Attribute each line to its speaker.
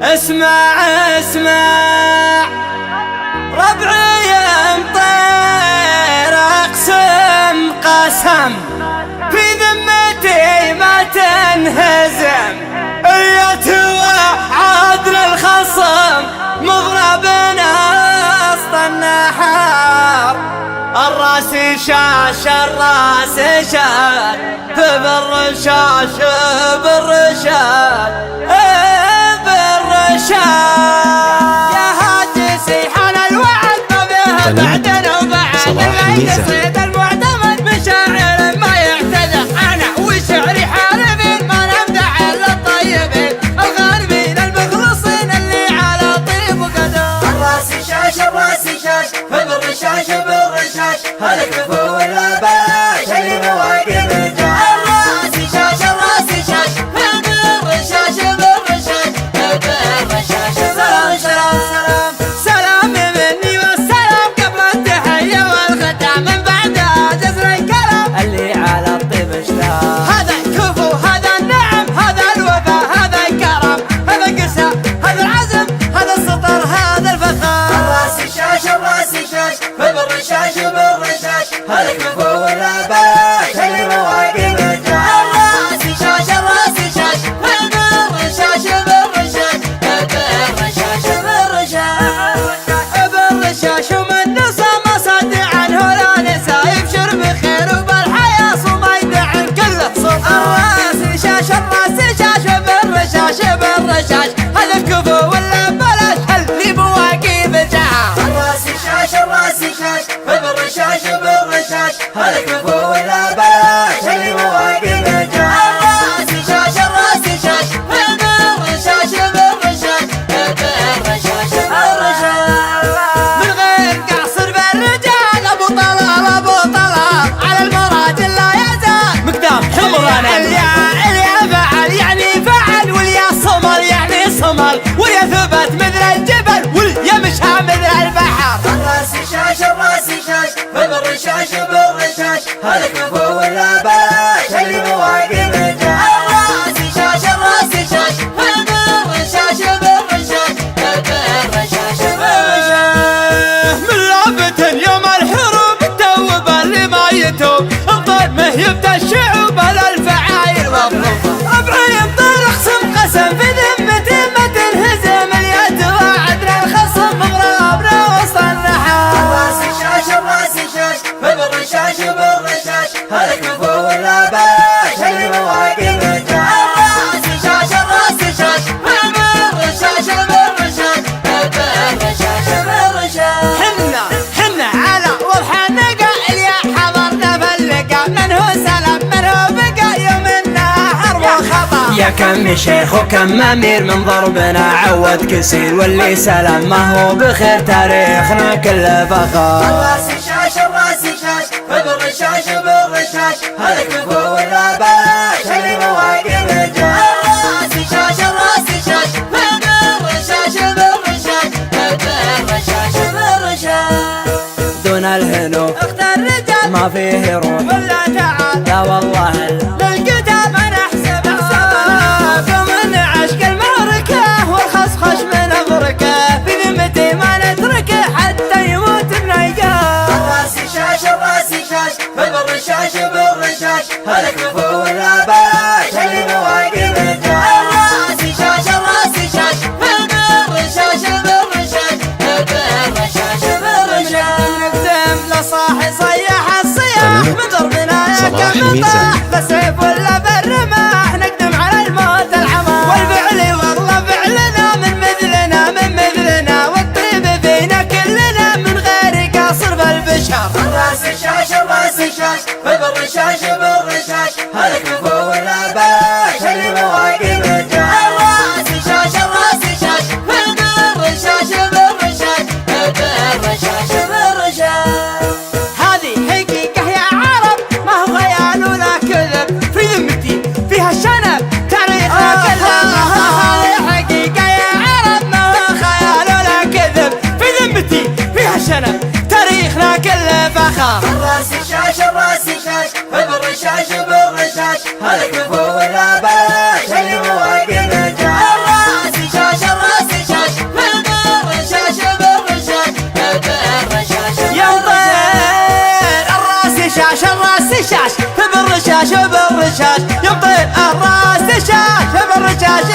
Speaker 1: اسمع اسمع ربعي مطير اقسم قسم في ذمتي ما تنهزم ايتها عدل الخصم مضربنا وسط النحار الراس شاش الراس شاش بالرشاش بالرشاش يا هاجسي حان الوعد طبيها بعدنا وبعد العين صيد المعتمد بشاعر ما يعتذر انا وشعري حاربين ما نبدع الا الطيبين الغالبين المخلصين اللي على طيب وقدر
Speaker 2: الراس شاش بالرشاش بالرشاش هلك نفو ولا بلاش اللي مواقف الجاش الراس شاش بالرشاش بالرشاش بالرشاش سلام سلام سلام
Speaker 1: سلام مني والسلام قبل التحية والختام من بعدها جزر الكلام اللي على الطيب اشتاق هذا الكفو هذا النعم هذا الوفا هذا الكرم هذا القسا هذا العزم هذا السطر هذا الفخار
Speaker 2: الراس شاش بالرشاش بالرشاش هلك نفو ولا بلاش اللي مواقف الجاش الراس شاش بالرشاش بالرشاش بالرشاش
Speaker 1: بالرشاش ومن نصى مصدع عنه لا نسى يبشر بخير وبالحياة صميد عن كل صوت الراس شاش بالرشاش بالرشاش هذا الكفو ولا بلاش اللي بواقف الجاع
Speaker 2: الراس شاش بالرشاش بالرشاش هلك نفو ولا بلاش اللي مواقف الجاش الراس شاش بالرشاش بالرشاش بالرشاش
Speaker 1: من غير قصر بالرجال ابو طلال على المراجل لا يزال مقدام حمرانا اليا فعل يعني فعل واليا صمل يعني صمل واليا ثبت مثل الجبل واليا مشى مثل البحر
Speaker 2: الراس شاش بالرشاش بالرشاش هلك نفو ولا بلاش اللي مواقف الجاش الراس شاش بالرشاش بالرشاش بالرشاش
Speaker 1: من لعبة يوم الحروب التوب اللي ما يتوب الظلمه يبدا الشعوب الفعايل والظلم ربعي مطير اقسم قسم في ذمتي ما تنهزم اليد وعدل الخصم مغربنا وسط النحار
Speaker 2: الراس شاش بالرشاش بالرشاش هلك نفو ولا بلاش اللي مواقف الجاش الراس شاش بالرشاش بالرشاش بالرشاش بالرشاش
Speaker 1: حنا على وضح النقا اليا حضرنا فاللقا من هو سلام من هو بقى يوم النهار وخطا يا كم شيخ وكم امير من ضربنا عود كسير واللي سلام ما هو بخير تاريخنا كله فخار
Speaker 2: الراس شاش بالرشاش بالرشاش هلك نفو ولا بلاش اللي مواقف الجاش الراس شاش بالرشاش بالرشاش بالرشاش بالرشاش
Speaker 1: دون الهنو اختار رجال ما فيه روح ولا تعال لا والله للقتال ما نحسب حساب ومن عشق المعركة والخصخش من افركه في ذمتي ما نتركه حتى يموت بنيقاه
Speaker 2: الراس شاش بالرشاش بالرشاش هلك نفو ولا بلاش اللي مواقف الجاش الراس شاش بالرشاش بالرشاش بالرشاش بالرشاش
Speaker 1: نقدم لصاحي صيح الصياح من ضربنا يا كم طاح بالسيف ولا بالرماح نقدم على الموت العمى والفعل والله فعلنا من مثلنا والطيب فينا كلنا من غير قصر بالبشر
Speaker 2: الراس شاش بالرشاش بالرشاش هلك نفو ولا بلاش اللي مواقف الجاش الراس شاش بالرشاش بالرشاش بالرشاش بالرشاش
Speaker 1: هذه حقيقة يا عرب ما هو خيال ولا كذب في بالرشاش الراس شاش بالرشاش بالرشاش يمطي الراس شاش بالرشاش